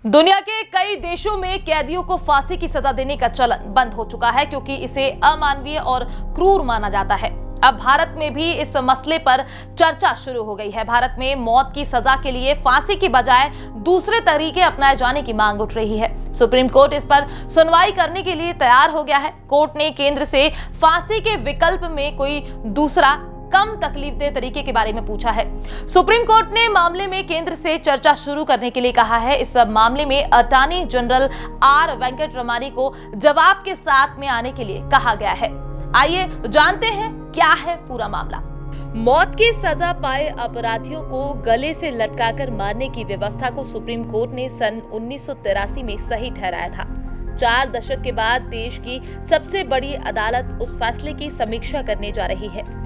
दुनिया के कई देशों में कैदियों को फांसी की सजा देने का चलन बंद हो चुका है क्योंकि इसे अमानवीय और क्रूर माना जाता है। अब भारत में भी इस मसले पर चर्चा शुरू हो गई है। भारत में मौत की सजा के लिए फांसी की बजाय दूसरे तरीके अपनाए जाने की मांग उठ रही है। सुप्रीम कोर्ट इस पर सुनवाई करने के लिए तैयार हो गया है। कोर्ट ने केंद्र से फांसी के विकल्प में कोई दूसरा कम तकलीफदेह तरीके के बारे में पूछा है। सुप्रीम कोर्ट ने मामले में केंद्र से चर्चा शुरू करने के लिए कहा है। इस मामले में अटॉर्नी जनरल आर वेंकटरमणी को जवाब के साथ में आने के लिए कहा गया है। आइए जानते हैं क्या है पूरा मामला। मौत की सजा पाए अपराधियों को गले से लटकाकर मारने की व्यवस्था को सुप्रीम कोर्ट ने सन 1983 में सही ठहराया था। 4 दशक के बाद देश की सबसे बड़ी अदालत उस फैसले की समीक्षा करने जा रही है।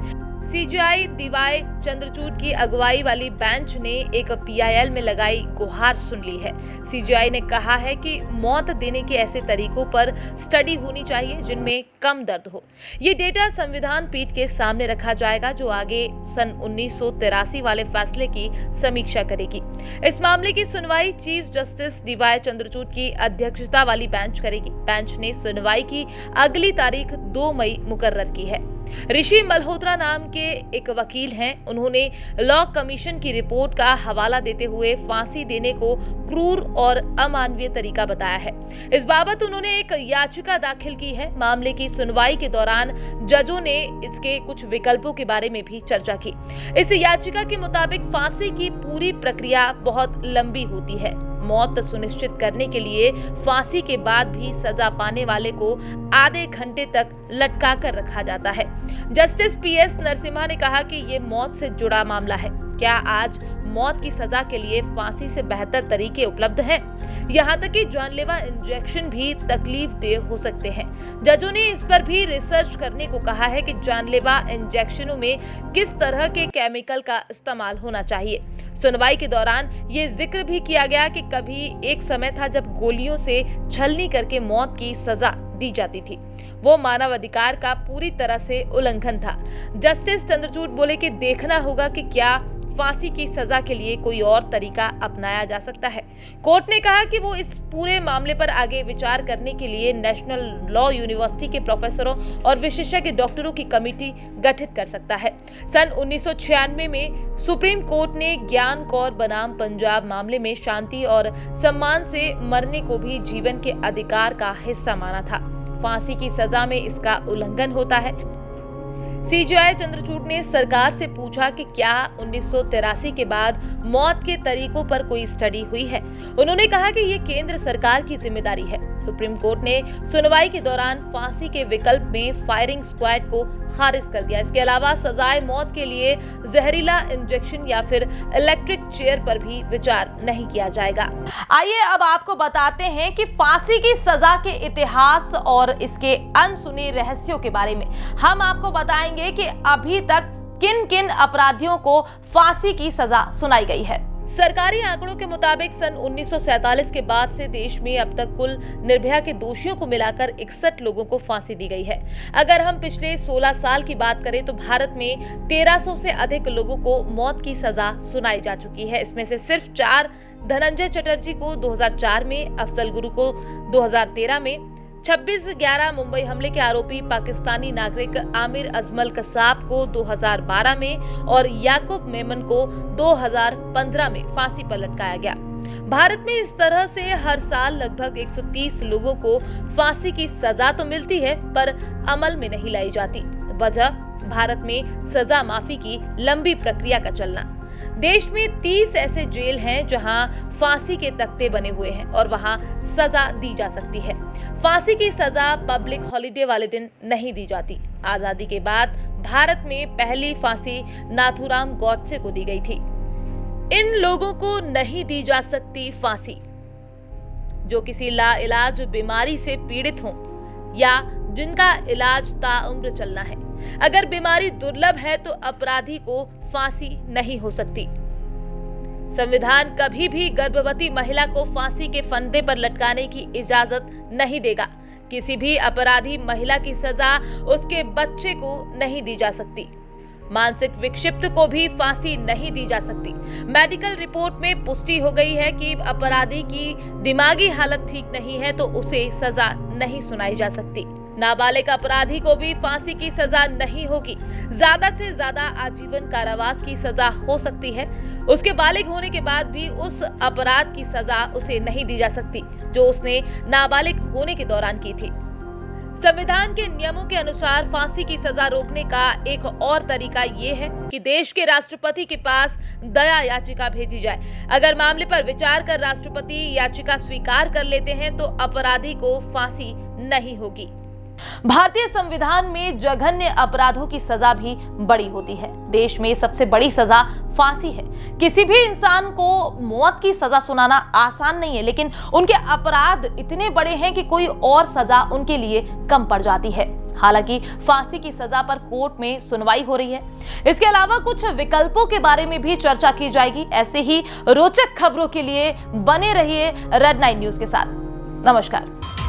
सीजेआई डीवाई चंद्रचूड़ की अगुवाई वाली बेंच ने एक पीआईएल में लगाई गुहार सुन ली है। सीजेआई ने कहा है कि मौत देने के ऐसे तरीकों पर स्टडी होनी चाहिए जिनमें कम दर्द हो। ये डेटा संविधान पीठ के सामने रखा जाएगा जो आगे सन 1983 वाले फैसले की समीक्षा करेगी। इस मामले की सुनवाई चीफ जस्टिस डीवाई चंद्रचूड़ की अध्यक्षता वाली बेंच करेगी। बेंच ने सुनवाई की अगली तारीख 2 मई मुकर्रर की है। ऋषि मल्होत्रा नाम के एक वकील हैं। उन्होंने लॉ कमीशन की रिपोर्ट का हवाला देते हुए फांसी देने को क्रूर और अमानवीय तरीका बताया है। इस बाबत उन्होंने एक याचिका दाखिल की है। मामले की सुनवाई के दौरान जजों ने इसके कुछ विकल्पों के बारे में भी चर्चा की। इस याचिका के मुताबिक फांसी की पूरी प्रक्रिया बहुत लंबी होती है। मौत सुनिश्चित करने के लिए फांसी के बाद भी सजा पाने वाले को आधे घंटे तक लटका कर रखा जाता है। जस्टिस पीएस नरसिम्हा ने कहा कि ये मौत से जुड़ा मामला है। क्या आज मौत की सजा के लिए फांसी से बेहतर तरीके उपलब्ध हैं? यहाँ तक कि जानलेवा इंजेक्शन भी तकलीफदेह हो सकते हैं। जजों ने इस पर भी रिसर्च करने को कहा है कि जानलेवा इंजेक्शनों में किस तरह के केमिकल का इस्तेमाल होना चाहिए। सुनवाई के दौरान ये जिक्र भी किया गया कि कभी एक समय था जब गोलियों से छलनी करके मौत की सजा दी जाती थी। वो मानवाधिकार का पूरी तरह से उल्लंघन था। जस्टिस चंद्रचूड़ बोले कि देखना होगा कि क्या फांसी की सजा के लिए कोई और तरीका अपनाया जा सकता है। कोर्ट ने कहा कि वो इस पूरे मामले पर आगे विचार करने के लिए नेशनल लॉ यूनिवर्सिटी के प्रोफेसरों और विशेषज्ञ डॉक्टरों की कमेटी गठित कर सकता है। सन 1996 में सुप्रीम कोर्ट ने ज्ञान कौर बनाम पंजाब मामले में शांति और सम्मान से मरने को भी जीवन के अधिकार का हिस्सा माना था। फांसी की सजा में इसका उल्लंघन होता है। सीजेआई चंद्रचूड़ ने सरकार से पूछा कि क्या 1983 के बाद मौत के तरीकों पर कोई स्टडी हुई है। उन्होंने कहा कि ये केंद्र सरकार की जिम्मेदारी है। सुप्रीम कोर्ट ने सुनवाई के दौरान फांसी के विकल्प में फायरिंग स्क्वाड को खारिज कर दिया। इसके अलावा सजाए मौत के लिए जहरीला इंजेक्शन या फिर इलेक्ट्रिक चेयर पर भी विचार नहीं किया जाएगा। आइए अब आपको बताते हैं कि फांसी की सजा के इतिहास और इसके अनसुने रहस्यों के बारे में। हम आपको बताएंगे कि अभी तक किन किन अपराधियों को फांसी की सजा सुनाई गई है। सरकारी आंकड़ों के मुताबिक सन 1947 के बाद से देश में अब तक कुल निर्भया के दोषियों को मिलाकर 61 लोगों को फांसी दी गई है। अगर हम पिछले 16 साल की बात करें तो भारत में 1300 से अधिक लोगों को मौत की सजा सुनाई जा चुकी है। इसमें से सिर्फ 4 धनंजय चटर्जी को 2004 में, अफजल गुरु को 2013 में, 26/11 मुंबई हमले के आरोपी पाकिस्तानी नागरिक आमिर अजमल कसाब को 2012 में और याकूब मेमन को 2015 में फांसी पर लटकाया गया। भारत में इस तरह से हर साल लगभग 130 लोगों को फांसी की सजा तो मिलती है पर अमल में नहीं लाई जाती। वजह भारत में सजा माफी की लंबी प्रक्रिया का चलना। देश में 30 ऐसे जेल हैं जहां फांसी के तख्ते बने हुए हैं और वहां सजा दी जा सकती है। फांसी की सजा पब्लिक हॉलिडे वाले दिन नहीं दी जाती। आजादी के बाद भारत में पहली फांसी नाथूराम गॉडसे को दी गई थी। इन लोगों को नहीं दी जा सकती फांसी जो किसी लाइलाज बीमारी से पीड़ित हों या जिनका इलाज ताउम्र चलना है। अगर बीमारी दुर्लभ है तो अपराधी को फांसी नहीं हो सकती। संविधान कभी भी गर्भवती महिला को फांसी के फंदे पर लटकाने की इजाजत नहीं देगा। किसी भी अपराधी महिला की सजा उसके बच्चे को नहीं दी जा सकती। मानसिक विक्षिप्त को भी फांसी नहीं दी जा सकती। मेडिकल रिपोर्ट में पुष्टि हो गई है कि अपराधी की दिमागी हालत ठीक नहीं है तो उसे सजा नहीं सुनाई जा सकती। नाबालिग अपराधी को भी फांसी की सजा नहीं होगी, ज्यादा से ज्यादा आजीवन कारावास की सजा हो सकती है। उसके बालिग होने के बाद भी उस अपराध की सजा उसे नहीं दी जा सकती जो उसने नाबालिग होने के दौरान की थी। संविधान के नियमों के अनुसार फांसी की सजा रोकने का एक और तरीका ये है कि देश के राष्ट्रपति के पास दया याचिका भेजी जाए। अगर मामले पर विचार कर राष्ट्रपति याचिका स्वीकार कर लेते हैं तो अपराधी को फांसी नहीं होगी। भारतीय संविधान में जघन्य अपराधों की सजा भी बड़ी होती है। देश में सबसे बड़ी सजा फांसी है। किसी भी इंसान को मौत की सजा सुनाना आसान नहीं है, लेकिन उनके अपराध इतने बड़े हैं कि कोई और सजा उनके लिए कम पड़ जाती है। हालांकि फांसी की सजा पर कोर्ट में सुनवाई हो रही है। इसके अलावा कुछ विकल्पों के बारे में भी चर्चा की जाएगी। ऐसे ही रोचक खबरों के लिए बने रहिए रेड 9 न्यूज के साथ। नमस्कार।